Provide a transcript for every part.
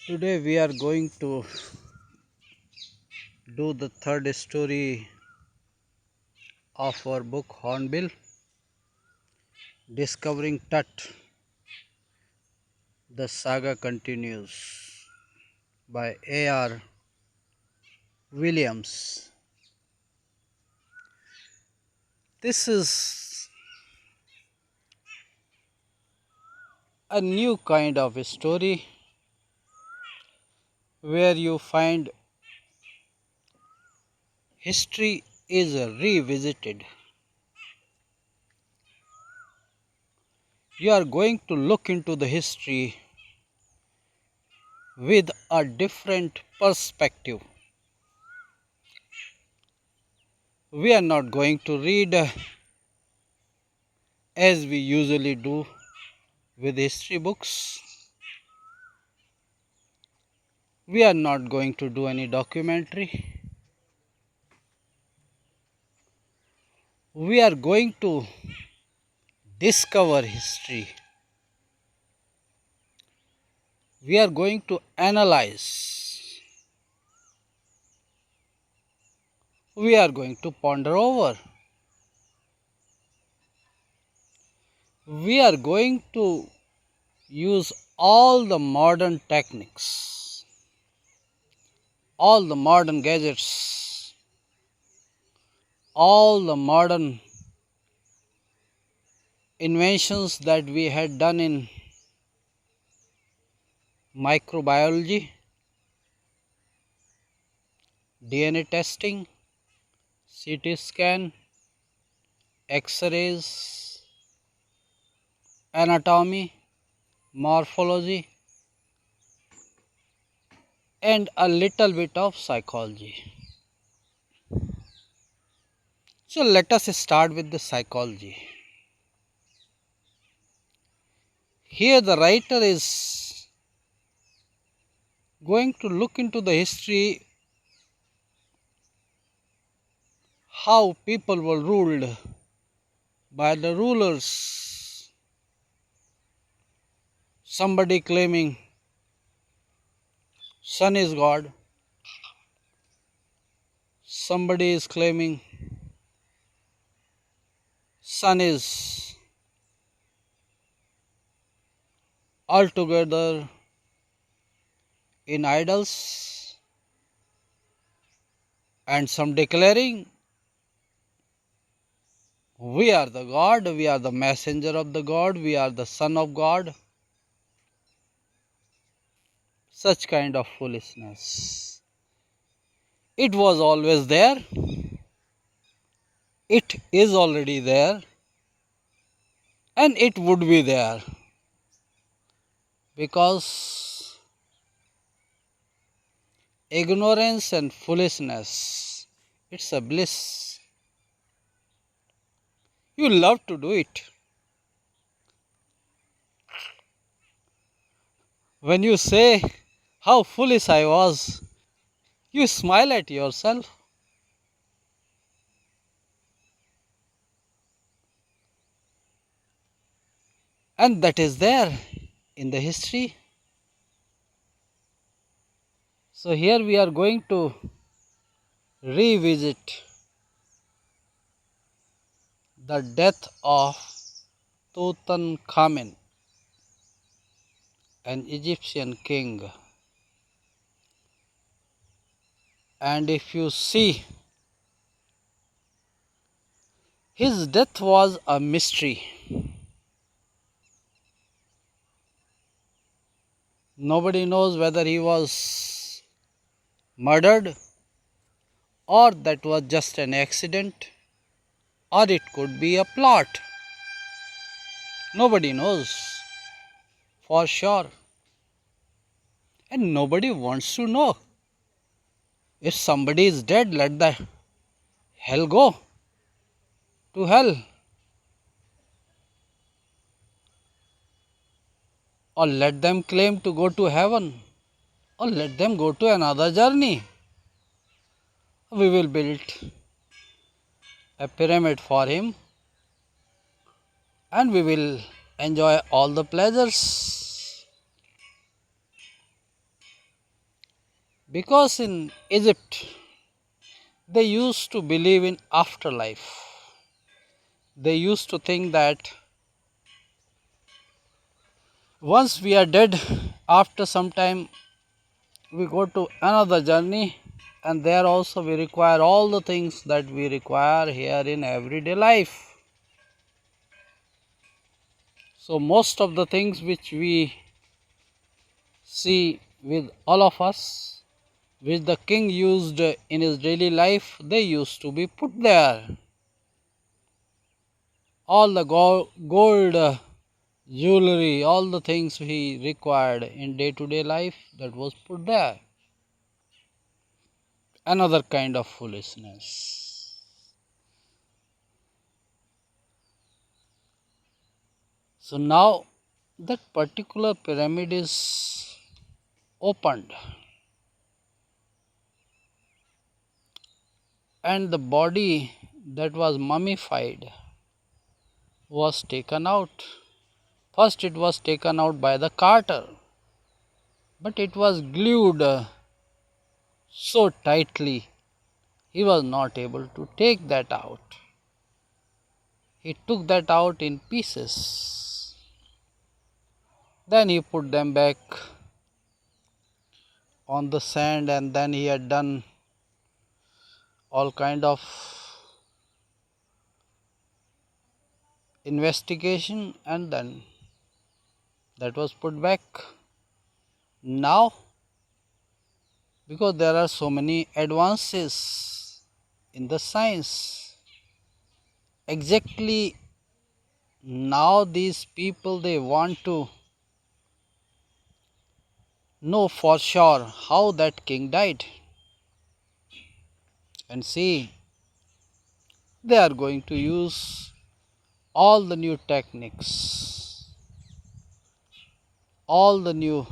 Today we are going to do the third story of our book Hornbill, Discovering Tut. The saga continues by A.R. Willams. This is a new kind of a story where you find history is revisited. You are going to look into the history with a different perspective. We are not going to read as we usually do with history books. We are not going to do any documentary. We are going to discover history. We are going to analyze. We are going to ponder over. We are going to use all the modern techniques, all the modern gadgets, all the modern inventions that we had done in microbiology, DNA testing, CT scan, X-rays, anatomy, morphology, and a little bit of psychology. So let us start with the psychology. Here the writer is going to look into the history, how people were ruled by the rulers. Somebody claiming sun is God. Somebody is claiming sun is altogether in idols, and some declaring we are the God, we are the messenger of the God, we are the son of God. Such kind of foolishness. It was always there. It is already there. And it would be there. Because ignorance and foolishness, it's a bliss. You love to do it. When you say how foolish I was, you smile at yourself. And that is there in the history. So here we are going to revisit the death of Tutankhamen, an Egyptian king. And if you see, his death was a mystery. Nobody knows whether he was murdered, or that was just an accident, or it could be a plot. Nobody knows for sure. And nobody wants to know. If somebody is dead, let the hell go to hell. Or let them claim to go to heaven. Or let them go to another journey. We will build a pyramid for him, and we will enjoy all the pleasures. Because in Egypt, they used to believe in afterlife. They used to think that once we are dead, after some time we go to another journey, and there also we require all the things that we require here in everyday life. So most of the things which we see with all of us, which the king used in his daily life, they used to be put there. All the gold jewelry, all the things he required in day to day life, that was put there. Another kind of foolishness. So now that particular pyramid is opened, and the body that was mummified was taken out. First, it was taken out by the carter, but it was glued so tightly he was not able to take that out. He took that out in pieces. Then he put them back on the sand, and then he had done all kind of investigation, and then that was put back. Now, because there are so many advances in the science, exactly now these people, they want to know for sure how that king died. And see, they are going to use all the new techniques, all the new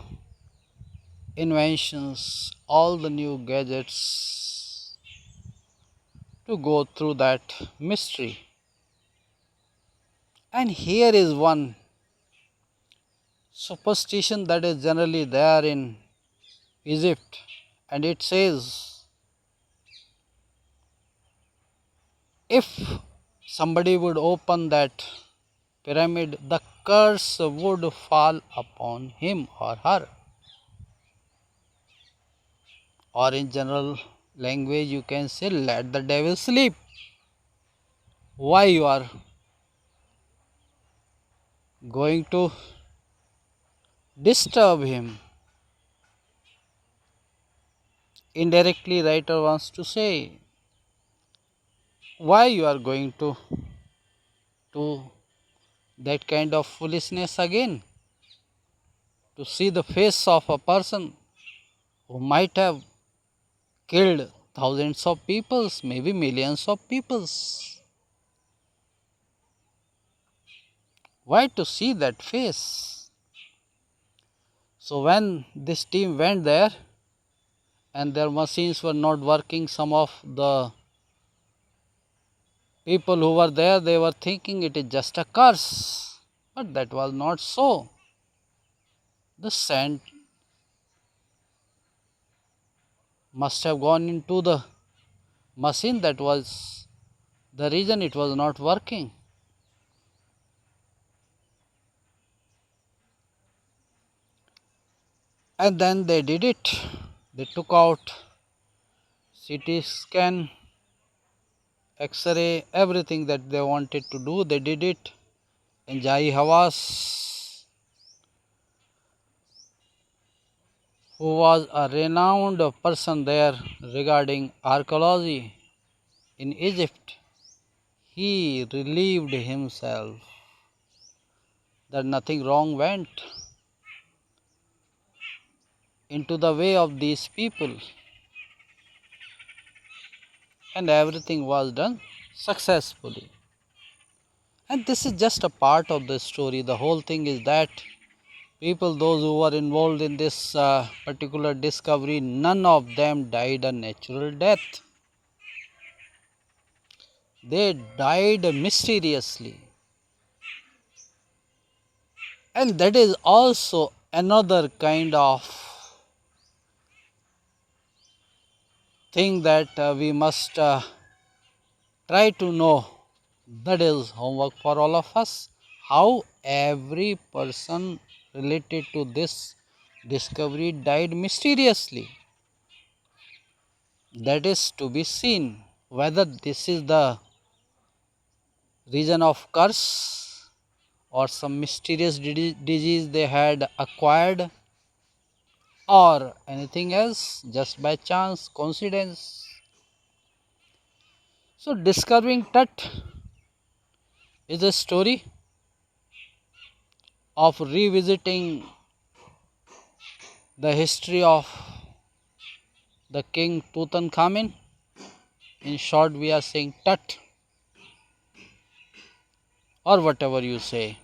inventions, all the new gadgets to go through that mystery. And here is one superstition that is generally there in Egypt, and it says if somebody would open that pyramid, the curse would fall upon him or her. Or in general language, you can say, let the devil sleep. Why you are going to disturb him? Indirectly, writer wants to say, why you are going to do that kind of foolishness again? To see the face of a person who might have killed thousands of peoples, maybe millions of peoples. Why to see that face? So when this team went there and their machines were not working, some of the people who were there, they were thinking it is just a curse. But that was not so. The sand must have gone into the machine, that was the reason it was not working. And then they did it. They took out CT scan, X-ray, everything that they wanted to do. They did it. And Jai Hawass, who was a renowned person there regarding archaeology in Egypt, he relieved himself that nothing wrong went into the way of these people, and everything was done successfully. And this is just a part of the story. The whole thing is that people, those who were involved in this particular discovery, none of them died a natural death. They died mysteriously. And that is also another kind of thing that we must try to know. That is homework for all of us. How every person related to this discovery died mysteriously. That is to be seen. Whether this is the reason of curse or some mysterious disease they had acquired or anything else just by chance, coincidence. So, discovering Tut is a story of revisiting the history of the king Tutankhamun. In short, we are saying Tut or whatever you say,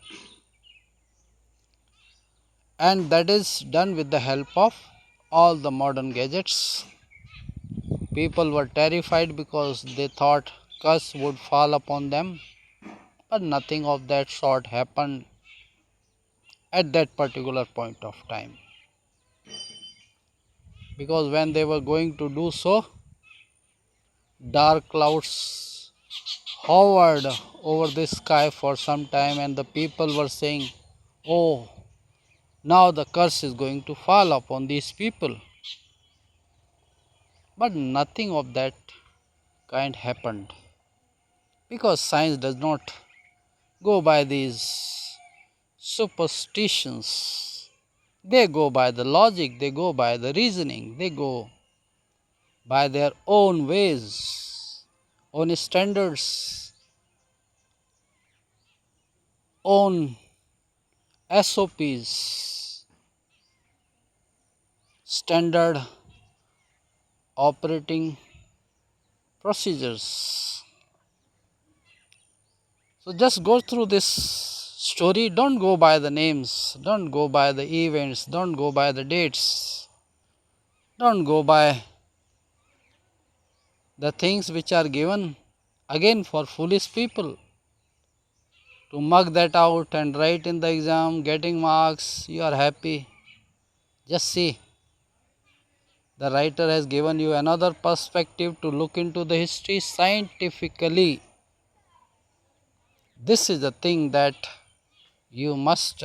and that is done with the help of all the modern gadgets. People were terrified because they thought curse would fall upon them, but nothing of that sort happened at that particular point of time. Because when they were going to do so, dark clouds hovered over the sky for some time, and the people were saying, "Oh, now the curse is going to fall upon these people." But nothing of that kind happened because science does not go by these superstitions. They go by the logic, they go by the reasoning, they go by their own ways, own standards, own SOPs, standard operating procedures. So just go through this story. Don't go by the names, don't go by the events, don't go by the dates, don't go by the things which are given again for foolish people to mug that out and write in the exam, getting marks, you are happy. Just see, the writer has given you another perspective to look into the history scientifically. This is the thing that you must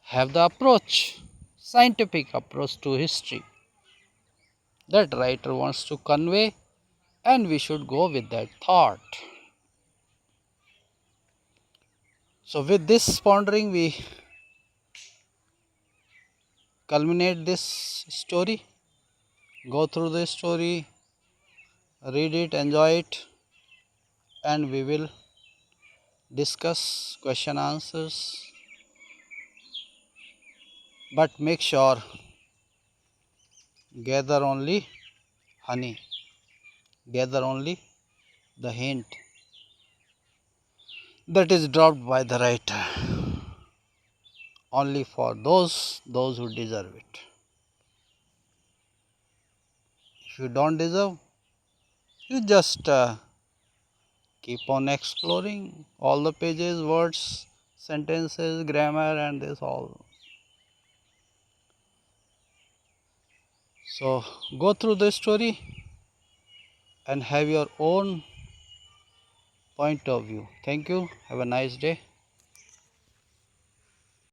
have the approach, scientific approach to history that writer wants to convey, and we should go with that thought. So with this pondering we culminate this story. Go through the story, read it, enjoy it, and we will discuss question answers. But make sure gather only honey, gather only the hint that is dropped by the writer, only for those who deserve it. If you don't deserve, you just keep on exploring all the pages, words, sentences, grammar, and this all. So go through the story and have your own point of view. Thank you. Have a nice day.